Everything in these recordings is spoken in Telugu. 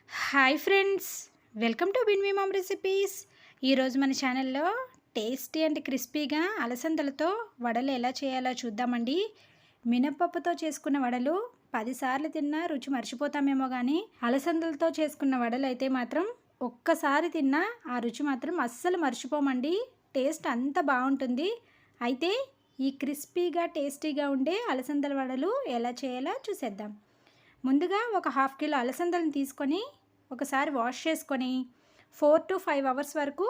Hi friends, welcome to Binvi mom recipes. ఈరోజు మన ఛానల్లో టేస్టీ అండ్ క్రిస్పీగా అలసందలతో వడలు ఎలా చేయాలో చూద్దామండి. మినప్పప్పుతో చేసుకున్న వడలు 10 సార్లు తిన్నా రుచి మర్చిపోతామేమో, కానీ అలసందలతో చేసుకున్న వడలు అయితే మాత్రం ఒక్కసారి తిన్నా ఆ రుచి మాత్రం అస్సలు మర్చిపోమండి. టేస్ట్ అంత బాగుంటుంది. అయితే ఈ క్రిస్పీగా టేస్టీగా ఉండే అలసందల వడలు ఎలా చేయాలో చూసేద్దాం. ముందుగా ఒక 1/2 కిలో అలసందలను తీసుకొని ఒకసారి వాష్ చేసుకొని 4 to 5 అవర్స్ వరకు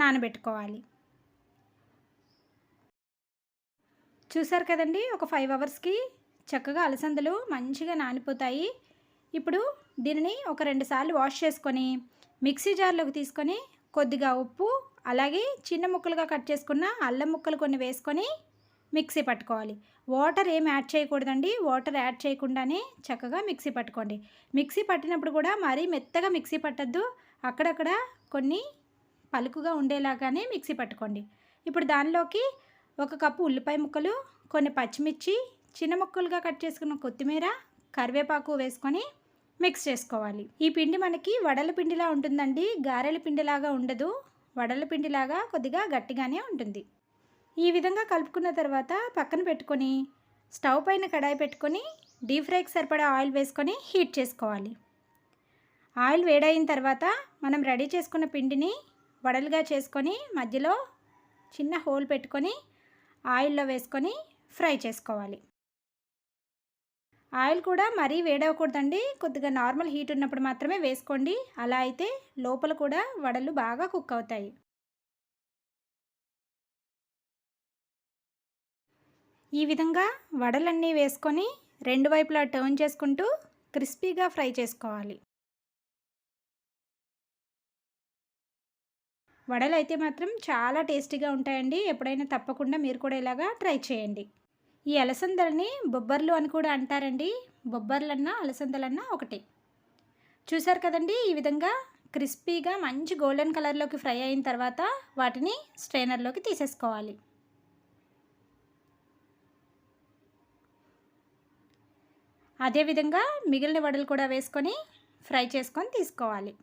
నానబెట్టుకోవాలి. చూసారు కదండి, ఒక 5 అవర్స్కి చక్కగా అలసందలు మంచిగా నానిపోతాయి. ఇప్పుడు దీనిని ఒక 2 సార్లు వాష్ చేసుకొని మిక్సీ జార్లోకి తీసుకొని కొద్దిగా ఉప్పు, అలాగే చిన్న ముక్కలుగా కట్ చేసుకున్న అల్లం ముక్కలు కొన్ని వేసుకొని మిక్సీ పట్టుకోవాలి. వాటర్ ఏం యాడ్ చేయకూడదండి. వాటర్ యాడ్ చేయకుండానే చక్కగా మిక్సీ పట్టుకోండి. మిక్సీ పట్టినప్పుడు కూడా మరీ మెత్తగా మిక్సీ పట్టద్దు, అక్కడక్కడ కొన్ని పలుకుగా ఉండేలాగానే మిక్సీ పట్టుకోండి. ఇప్పుడు దానిలోకి 1 కప్పు ఉల్లిపాయ ముక్కలు, కొన్ని పచ్చిమిర్చి, చిన్న ముక్కలుగా కట్ చేసుకున్న కొత్తిమీర, కరివేపాకు వేసుకొని మిక్స్ చేసుకోవాలి. ఈ పిండి మనకి వడల పిండిలా ఉంటుందండి, గారెల పిండిలాగా ఉండదు. వడల పిండిలాగా కొద్దిగా గట్టిగానే ఉంటుంది. ఈ విధంగా కలుపుకున్న తర్వాత పక్కన పెట్టుకొని స్టవ్ పైన కడాయి పెట్టుకొని డీప్ ఫ్రైకి సరిపడా ఆయిల్ వేసుకొని హీట్ చేసుకోవాలి. ఆయిల్ వేడైన తర్వాత మనం రెడీ చేసుకున్న పిండిని వడలుగా చేసుకొని మధ్యలో చిన్న హోల్ పెట్టుకొని ఆయిల్లో వేసుకొని ఫ్రై చేసుకోవాలి. ఆయిల్ కూడా మరీ వేడవకూడదండి, కొద్దిగా నార్మల్ హీట్ ఉన్నప్పుడు మాత్రమే వేసుకోండి. అలా అయితే లోపల కూడా వడలు బాగా కుక్ అవుతాయి. ఈ విధంగా వడలన్నీ వేసుకొని 2 వైపులా టర్న్ చేసుకుంటూ క్రిస్పీగా ఫ్రై చేసుకోవాలి. వడలు అయితే మాత్రం చాలా టేస్టీగా ఉంటాయండి. ఎప్పుడైనా తప్పకుండా మీరు కూడా ఇలాగా ట్రై చేయండి. ఈ అలసందలని బొబ్బర్లు అని కూడా అంటారండి. బొబ్బర్లన్నా అలసందలన్నా ఒకటే. చూసారు కదండి, ఈ విధంగా క్రిస్పీగా మంచి గోల్డెన్ కలర్లోకి ఫ్రై అయిన తర్వాత వాటిని స్ట్రైనర్లోకి తీసేసుకోవాలి. అదేవిధంగా మిగిలిన వడలు కూడా వేసుకొని ఫ్రై చేసుకొని తీసుకోవాలి.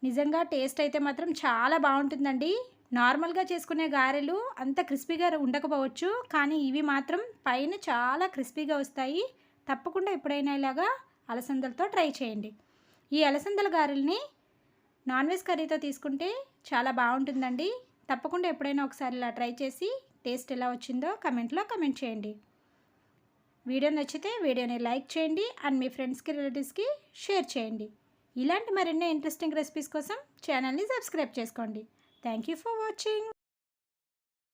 నిజంగా టేస్ట్ అయితే మాత్రం చాలా బాగుంటుందండి. నార్మల్గా చేసుకునే గారెలు అంత క్రిస్పీగా ఉండకపోవచ్చు, కానీ ఇవి మాత్రం పైన చాలా క్రిస్పీగా వస్తాయి. తప్పకుండా ఎప్పుడైనా ఇలాగా అలసందలతో ట్రై చేయండి. ఈ అలసందల గారెల్ని నాన్ వెజ్ కర్రీతో తీసుకుంటే చాలా బాగుంటుందండి. తప్పకుండా ఎప్పుడైనా ఒకసారి ఇలా ట్రై చేసి టేస్ట్ ఎలా వచ్చిందో కమెంట్లో కమెంట్ చేయండి. వీడియో నచ్చితే వీడియోని లైక్ చేయండి అండ్ మీ ఫ్రెండ్స్కి, రిలేటివ్స్కి షేర్ చేయండి. ఇలాంటి మరెన్నో ఇంట్రెస్టింగ్ రెసిపీస్ కోసం ఛానల్ని సబ్స్క్రైబ్ చేసుకోండి. Thank you for watching.